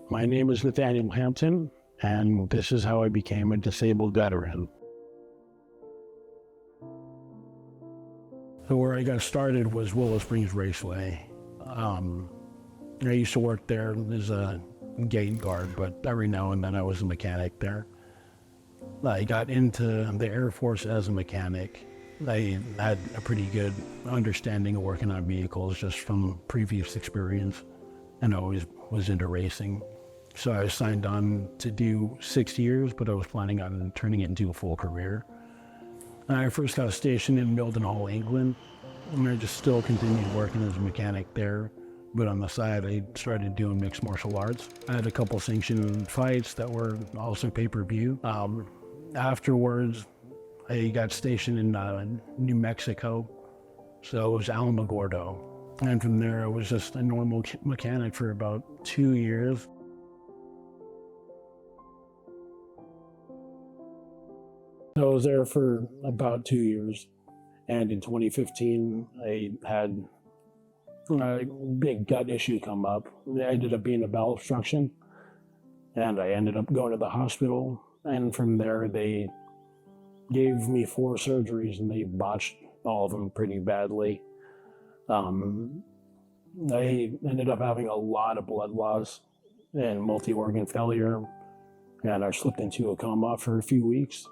My name is Nathaniel Hampton, and this is how I became a disabled veteran. So where I got started was Willow Springs Raceway. I used to work there as a gate guard, but every now and then I was a mechanic there. I got into the Air Force as a mechanic. I had a pretty good understanding of working on vehicles just from previous experience, and I always was into racing. So I was signed on to do 6 years, but I was planning on turning it into a full career. I first got stationed in Mildenhall, England, and I just still continued working as a mechanic there. But on the side, I started doing mixed martial arts. I had a couple sanctioned fights that were also pay-per-view. Afterwards, I got stationed in New Mexico, so it was Alamogordo. And from there, I was just a normal mechanic for about 2 years. So I was there for about 2 years, and in 2015, I had a big gut issue come up. I ended up being a bowel obstruction, and I ended up going to the hospital, and from there, they gave me 4 surgeries, and they botched all of them pretty badly. I ended up having a lot of blood loss and multi-organ failure, and I slipped into a coma for a few weeks.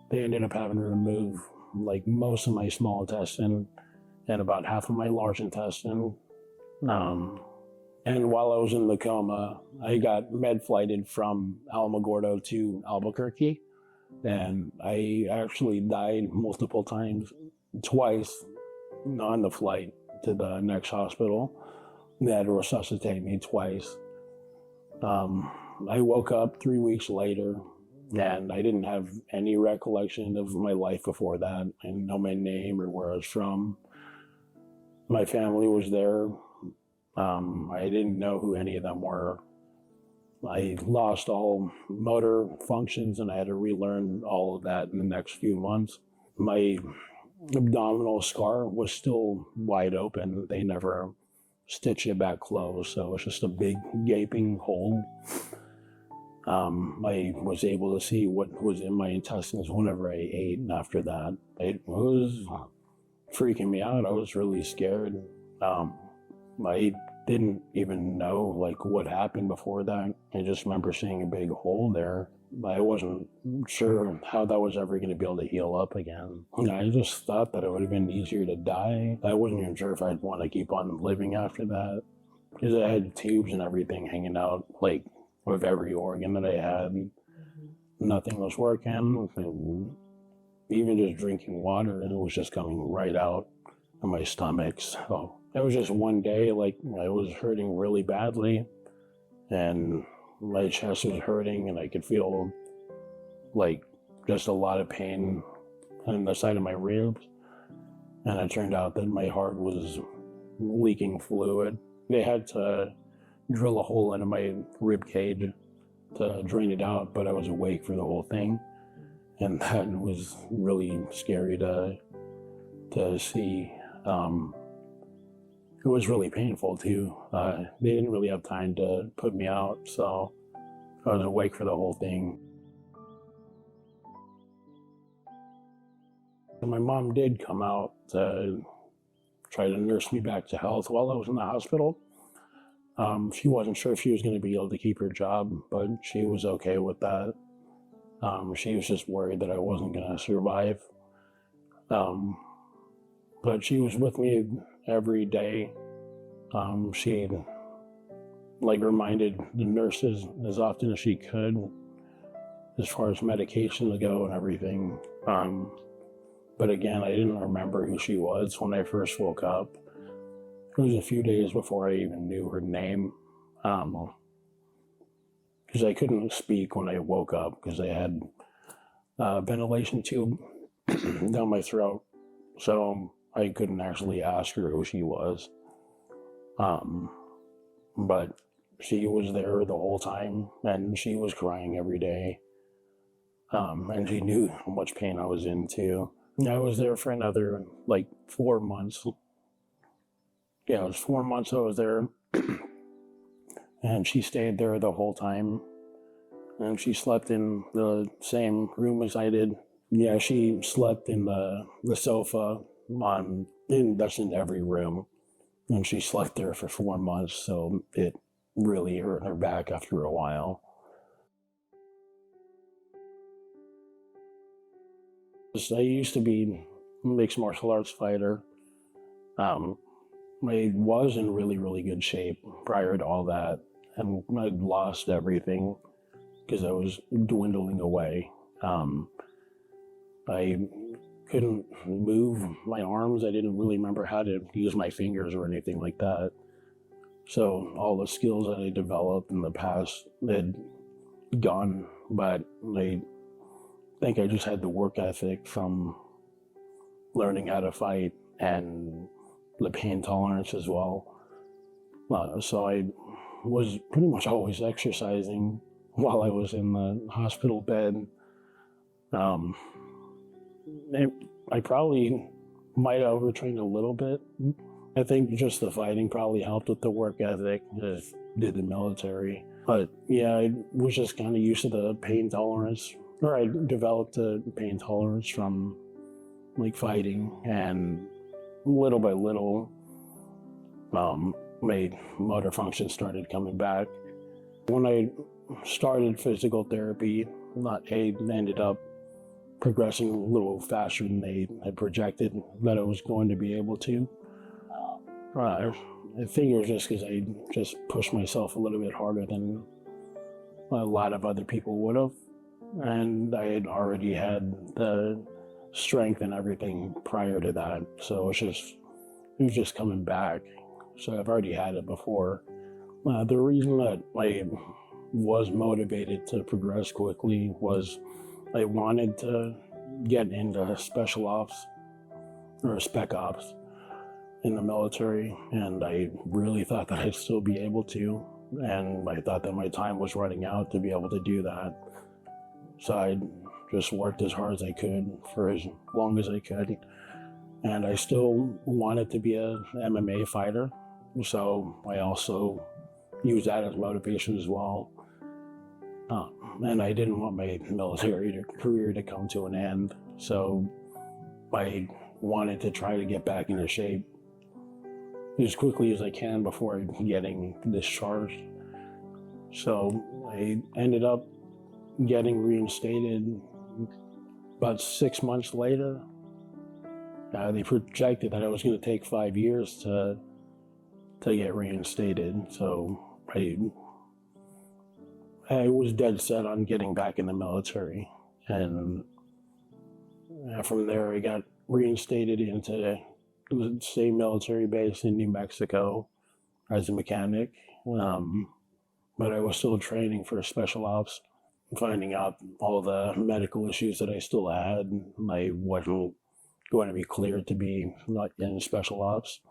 They ended up having to remove like most of my small intestine and about half of my large intestine. And while I was in the coma, I got med flighted from Alamogordo to Albuquerque, and I actually died multiple times, twice on the flight to the next hospital. They had to resuscitate me twice. I woke up 3 weeks later, and I didn't have any recollection of my life before that. I didn't know my name or where I was from. My family was there. I didn't know who any of them were. I lost all motor functions, and I had to relearn all of that in the next few months. My abdominal scar was still wide open. They never stitched it back closed, so it's just a big gaping hole. I was able to see what was in my intestines whenever I ate, and after that, it was freaking me out. I was really scared. I didn't even know like what happened before that. I just remember seeing a big hole there. I wasn't sure how that was ever going to be able to heal up again. I just thought that it would have been easier to die. I wasn't even sure if I'd want to keep on living after that, because I had tubes and everything hanging out like with every organ that I had. Nothing was working. Even just drinking water, and it was just coming right out of my stomach. So it was just one day, like I was hurting really badly, and my chest was hurting, and I could feel like just a lot of pain on the side of my ribs. And it turned out that my heart was leaking fluid. They had to drill a hole into my rib cage to drain it out, but I was awake for the whole thing, and that was really scary to see. It was really painful too. They didn't really have time to put me out, so I was awake for the whole thing. And my mom did come out to try to nurse me back to health while I was in the hospital. She wasn't sure if she was going to be able to keep her job, but she was okay with that. She was just worried that I wasn't going to survive. But she was with me every day. She reminded the nurses as often as she could, as far as medications go and everything. But again, I didn't remember who she was when I first woke up. It was a few days before I even knew her name, because I couldn't speak when I woke up because I had a ventilation tube down my throat, so I couldn't actually ask her who she was. But she was there the whole time, and she was crying every day, and she knew how much pain I was in too. I was there for another 4 months. Yeah, it was 4 months I was there. and she stayed there the whole time. And she slept in the same room as I did. Yeah, she slept in the sofa that's in every room. And she slept there for 4 months, so it really hurt her back after a while. I used to be a mixed martial arts fighter. Um, I was in really, really good shape prior to all that, and I'd lost everything because I was dwindling away. I couldn't move my arms. I didn't really remember how to use my fingers or anything like that. So all the skills that I developed in the past had gone, but I think I just had the work ethic from learning how to fight and the pain tolerance as well. So I was pretty much always exercising while I was in the hospital bed. Um, I probably might have overtrained a little bit. I think just the fighting probably helped with the work ethic. I did the military. But yeah, I was just kind of used to the pain tolerance, or I developed a pain tolerance from like fighting, and little by little, my motor function started coming back. When I started physical therapy, I ended up progressing a little faster than they had projected that I was going to be able to. I think it was just because I just pushed myself a little bit harder than a lot of other people would have. And I had already had the strength and everything prior to that. So it was just coming back. So I've already had it before. The reason that I was motivated to progress quickly was I wanted to get into special ops or spec ops in the military, and I really thought that I'd still be able to, and I thought that my time was running out to be able to do that. So I just worked as hard as I could for as long as I could, and I still wanted to be an MMA fighter, so I also used that as motivation as well. And I didn't want my military career to come to an end, so I wanted to try to get back into shape as quickly as I can before getting discharged. So I ended up getting reinstated about 6 months later. They projected that it was going to take 5 years to get reinstated, so I was dead set on getting back in the military, and from there I got reinstated into the same military base in New Mexico as a mechanic, but I was still training for special ops, finding out all the medical issues that I still had. I wasn't going to be cleared to be not in special ops,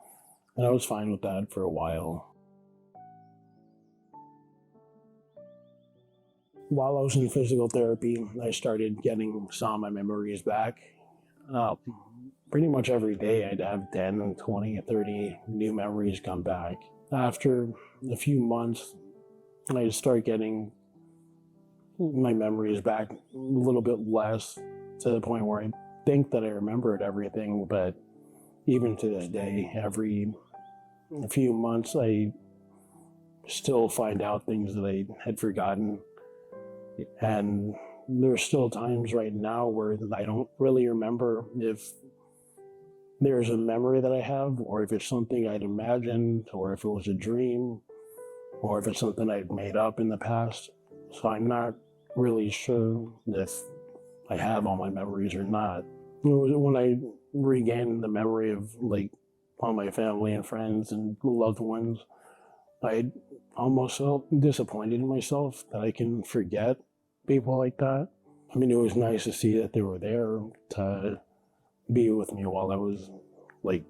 and I was fine with that for a while. While I was in physical therapy, I started getting some of my memories back. Pretty much every day I'd have 10, 20, 30 new memories come back. After a few months, I'd start getting my memories back a little bit less, to the point where I think that I remembered everything, but even to this day, every few months I still find out things that I had forgotten. And there's still times right now where I don't really remember if there's a memory that I have, or if it's something I'd imagined, or if it was a dream, or if it's something I'd made up in the past. So I'm not really sure if I have all my memories or not. When I regained the memory of like all my family and friends and loved ones, I almost felt disappointed in myself that I can forget people like that. I mean, it was nice to see that they were there to be with me while I was like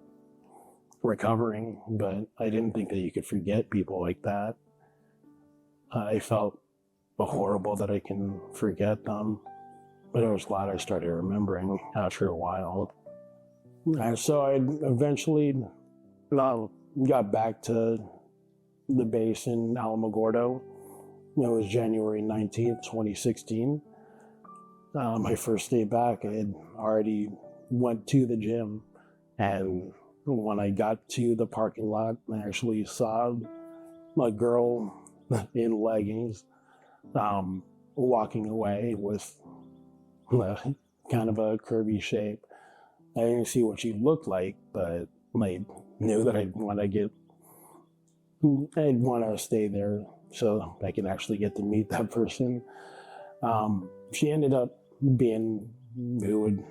recovering, but I didn't think that you could forget people like that. I felt horrible that I can forget them, but I was glad I started remembering after a while. And so I eventually got back to the base in Alamogordo. It was January 19th, 2016. My first day back, I had already went to the gym, and when I got to the parking lot, I actually saw a girl in leggings walking away with kind of a curvy shape. I didn't see what she looked like, but I knew that I'd want to stay there so I could actually get to meet that person. She ended up being who would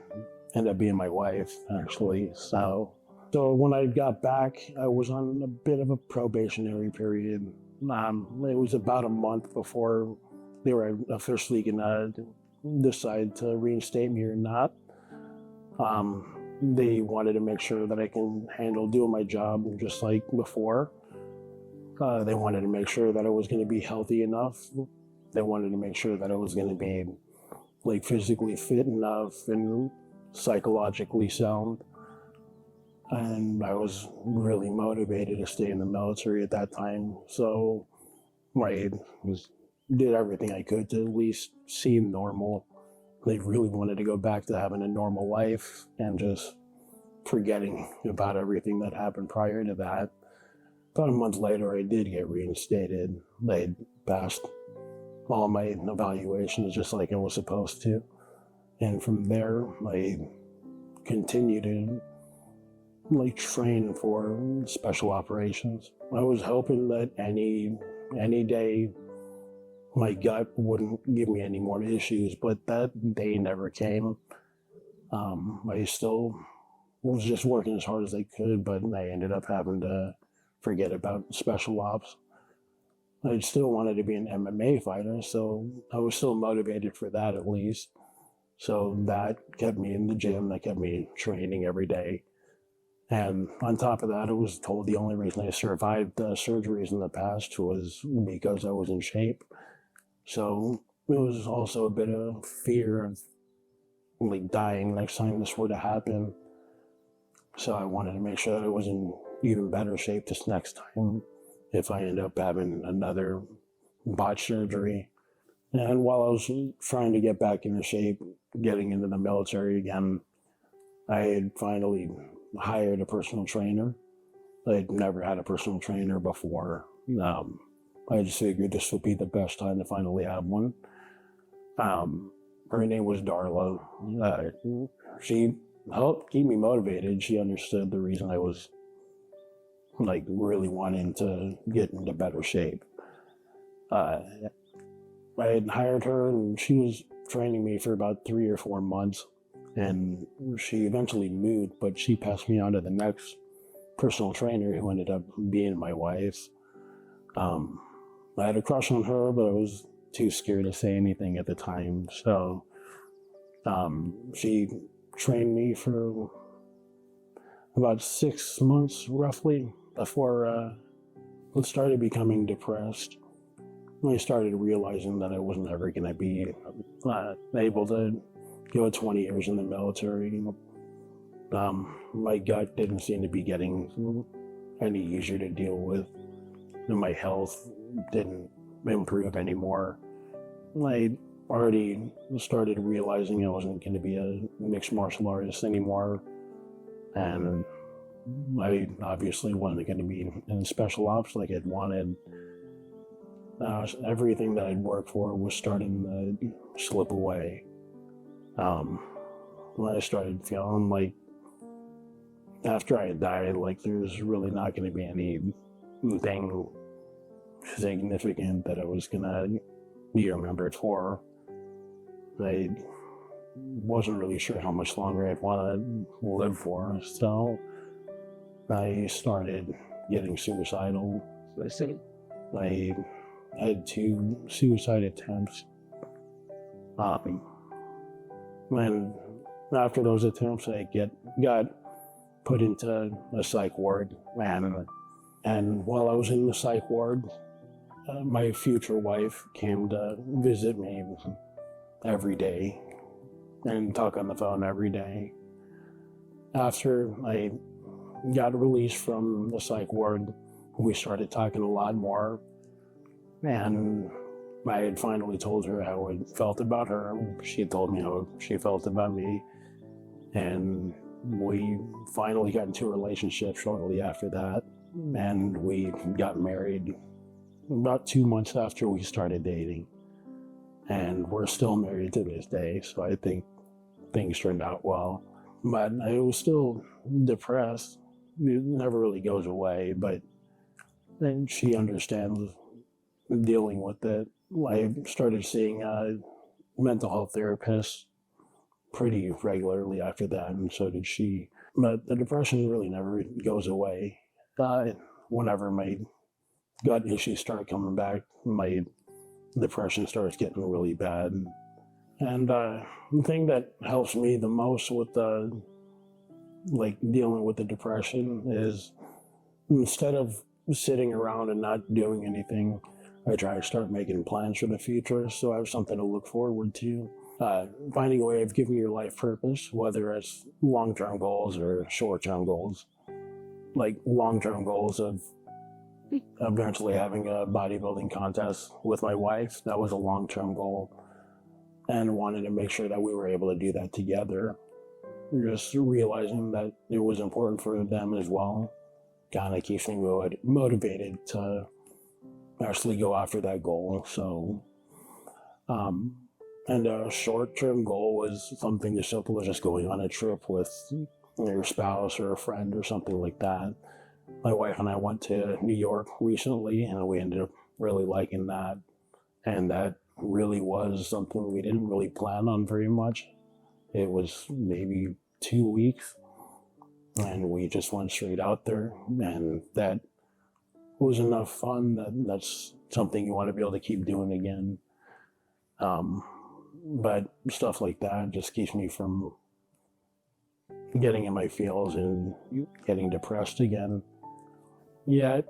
end up being my wife, actually. So when I got back, I was on a bit of a probationary period. It was about a month before they were officially gonna decide to reinstate me or not. They wanted to make sure that I can handle doing my job just like before. They wanted to make sure that I was going to be healthy enough. They wanted to make sure that I was going to be like physically fit enough and psychologically sound. And I was really motivated to stay in the military at that time. So I did everything I could to at least seem normal. They really wanted to go back to having a normal life and just forgetting about everything that happened prior to that. About a month later, I did get reinstated. They passed all my evaluations just like I was supposed to. And from there, I continued to train for special operations. I was hoping that any day my gut wouldn't give me any more issues, but that day never came. I still was just working as hard as I could, but I ended up having to forget about special ops. I still wanted to be an MMA fighter, so I was still motivated for that at least. So that kept me in the gym, that kept me training every day. And on top of that, I was told the only reason I survived surgeries in the past was because I was in shape. So it was also a bit of fear of dying next time this were to happen. So I wanted to make sure that I was in even better shape this next time if I end up having another botched surgery. And while I was trying to get back into shape, getting into the military again, I had finally hired a personal trainer. I'd never had a personal trainer before. I just figured this would be the best time to finally have one. Her name was Darla. She helped keep me motivated. She understood the reason I was really wanting to get into better shape. I had hired her, and she was training me for about 3 or 4 months, and she eventually moved, but she passed me on to the next personal trainer who ended up being my wife. I had a crush on her, but I was too scared to say anything at the time. So she trained me for about 6 months, roughly, before I started becoming depressed. I started realizing that I wasn't ever going to be able to go 20 years in the military. My gut didn't seem to be getting any easier to deal with. And my health didn't improve anymore. I already started realizing I wasn't going to be a mixed martial artist anymore. And I obviously wasn't going to be in special ops like I'd wanted. Everything that I'd worked for was starting to slip away. When I started feeling like after I had died, there's really not going to be anything significant that I was going to be remembered for. I wasn't really sure how much longer I'd want to live for, so I started getting suicidal. I had 2 suicide attempts. And after those attempts, I got put into a psych ward. And while I was in the psych ward, my future wife came to visit me every day and talk on the phone every day. After I got released from the psych ward, we started talking a lot more, and I had finally told her how I felt about her. She told me how she felt about me, and we finally got into a relationship shortly after that, and we got married about 2 months after we started dating, and we're still married to this day, so I think things turned out well. But I was still depressed. It never really goes away, but then she understands dealing with it. I started seeing a mental health therapist pretty regularly after that, and so did she. But the depression really never goes away. Whenever my gut issues start coming back, my depression starts getting really bad. And the thing that helps me the most with dealing with the depression is, instead of sitting around and not doing anything, I try to start making plans for the future so I have something to look forward to. Finding a way of giving your life purpose, whether it's long-term goals or short-term goals. Like long-term goals of eventually having a bodybuilding contest with my wife. That was a long-term goal, and wanted to make sure that we were able to do that together. Just realizing that it was important for them as well kind of keeps me motivated to actually go after that goal. So, and a short-term goal was something as simple as just going on a trip with your spouse or a friend or something like that. My wife and I went to New York recently, and we ended up really liking that. And that really was something we didn't really plan on very much. It was maybe 2 weeks, and we just went straight out there, and that was enough fun that's something you want to be able to keep doing again. But stuff like that just keeps me from getting in my feels and getting depressed again. Yeah,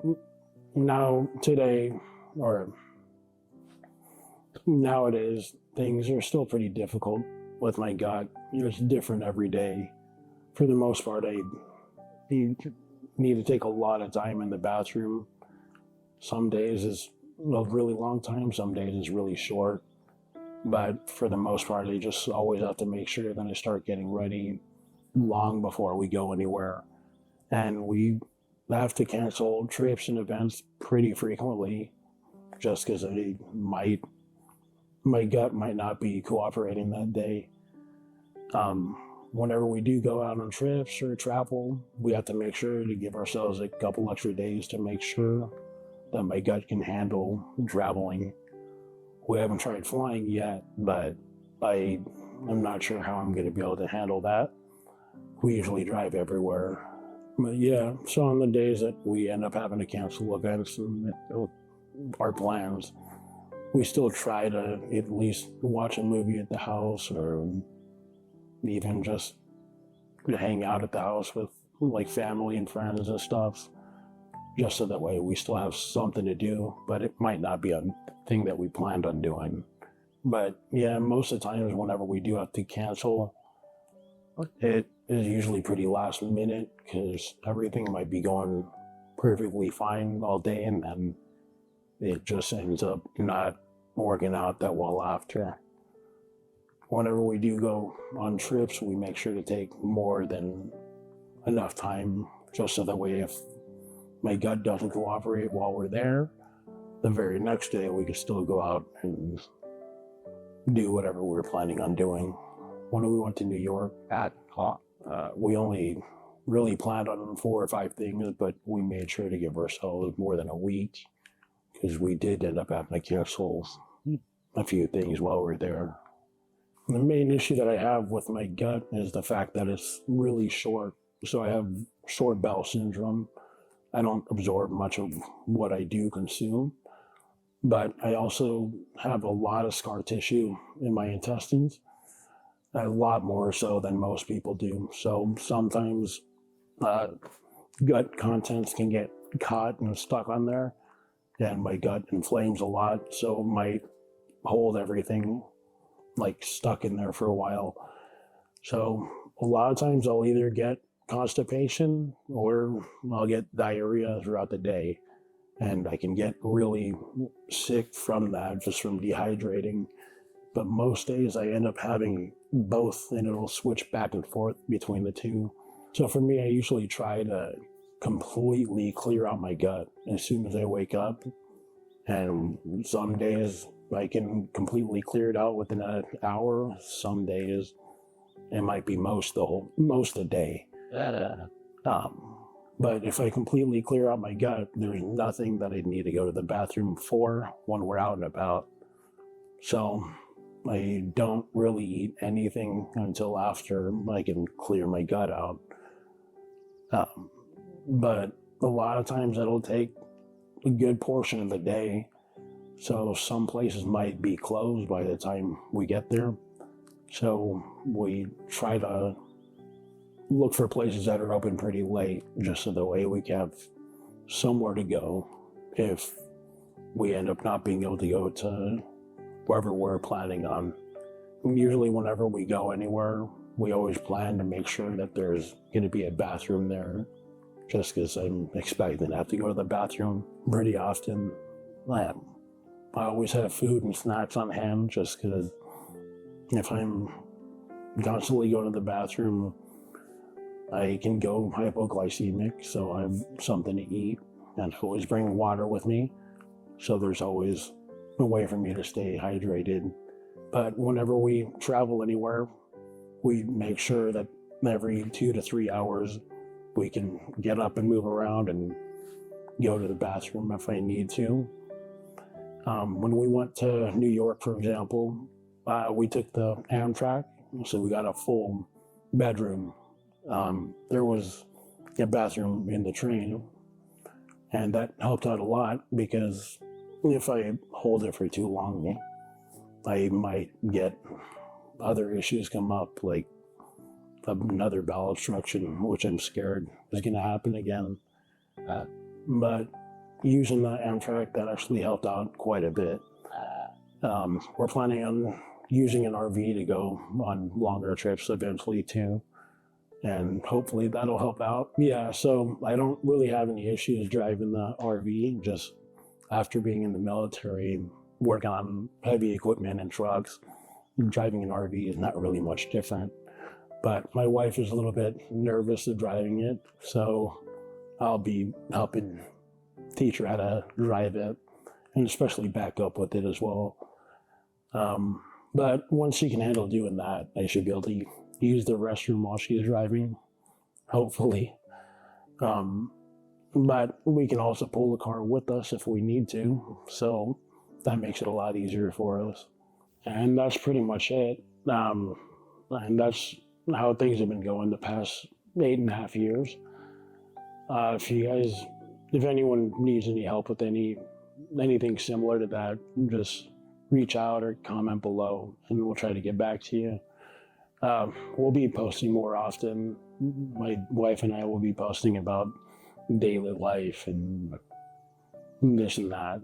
nowadays, things are still pretty difficult with my gut. It's different every day. For the most part, I need to take a lot of time in the bathroom. Some days is a really long time, some days is really short. But for the most part, I just always have to make sure that I start getting ready long before we go anywhere. And we have to cancel trips and events pretty frequently just because my gut might not be cooperating that day. Whenever we do go out on trips or travel, we have to make sure to give ourselves a couple extra days to make sure that my gut can handle traveling. We haven't tried flying yet, but I'm not sure how I'm going to be able to handle that. We usually drive everywhere. But yeah, so on the days that we end up having to cancel events and our plans, we still try to at least watch a movie at the house, or even just hang out at the house with like family and friends and stuff, just so that way we still have something to do, but it might not be a thing that we planned on doing. But yeah, most of the times whenever we do have to cancel, it is usually pretty last minute because everything might be going perfectly fine all day, and then it just ends up not working out that well after. Whenever we do go on trips, we make sure to take more than enough time, just so that way if my gut doesn't cooperate while we're there, the very next day we can still go out and do whatever we were planning on doing. When we went to New York, we only really planned on 4 or 5 things, but we made sure to give ourselves more than a week because we did end up having to cancel a few things while we were there. The main issue that I have with my gut is the fact that it's really short. So I have short bowel syndrome. I don't absorb much of what I do consume, but I also have a lot of scar tissue in my intestines, a lot more so than most people do. So sometimes gut contents can get caught and stuck on there, and my gut inflames a lot, so it might hold everything like stuck in there for a while. So a lot of times I'll either get constipation or I'll get diarrhea throughout the day. and I can get really sick from that, just from dehydrating. But most days I end up having both, and it'll switch back and forth between the two. So for me, I usually try to completely clear out my gut as soon as I wake up. And some days I can completely clear it out within an hour. Some days it might be most of the day. But if I completely clear out my gut, there's nothing that I need to go to the bathroom for when we're out and about. So I don't really eat anything until after I can clear my gut out. But a lot of times it'll take a good portion of the day. So some places might be closed by the time we get there. So we try to look for places that are open pretty late, just so that way we have somewhere to go if we end up not being able to go to wherever we're planning on. Usually whenever we go anywhere, we always plan to make sure that there's going to be a bathroom there, just because I'm expecting to have to go to the bathroom pretty often. I always have food and snacks on hand, just because if I'm constantly going to the bathroom, I can go hypoglycemic, so I have something to eat, and I always bring water with me, so there's always a way for me to stay hydrated. But whenever we travel anywhere, we make sure that every 2 to 3 hours we can get up and move around and go to the bathroom if I need to. When we went to New York, for example, we took the Amtrak, so we got a full bedroom. There was a bathroom in the train, and that helped out a lot, because if I hold it for too long, I might get other issues come up, like another bowel obstruction, which I'm scared is going to happen again. But using the Amtrak, that actually helped out quite a bit. We're planning on using an RV to go on longer trips eventually too, and hopefully that'll help out. Yeah, so I don't really have any issues driving the RV. Just after being in the military, working on heavy equipment and trucks, driving an RV is not really much different. But my wife is a little bit nervous of driving it, so I'll be helping teach her how to drive it, and especially back up with it as well. But once she can handle doing that, I should be able to use the restroom while she's driving, hopefully. But we can also pull the car with us if we need to, so that makes it a lot easier for us. And that's pretty much it. And that's how things have been going the past 8.5 years. If anyone needs any help with anything similar to that, just reach out or comment below, and we'll try to get back to you. We'll be posting more often. My wife and I will be posting about daily life and this and that.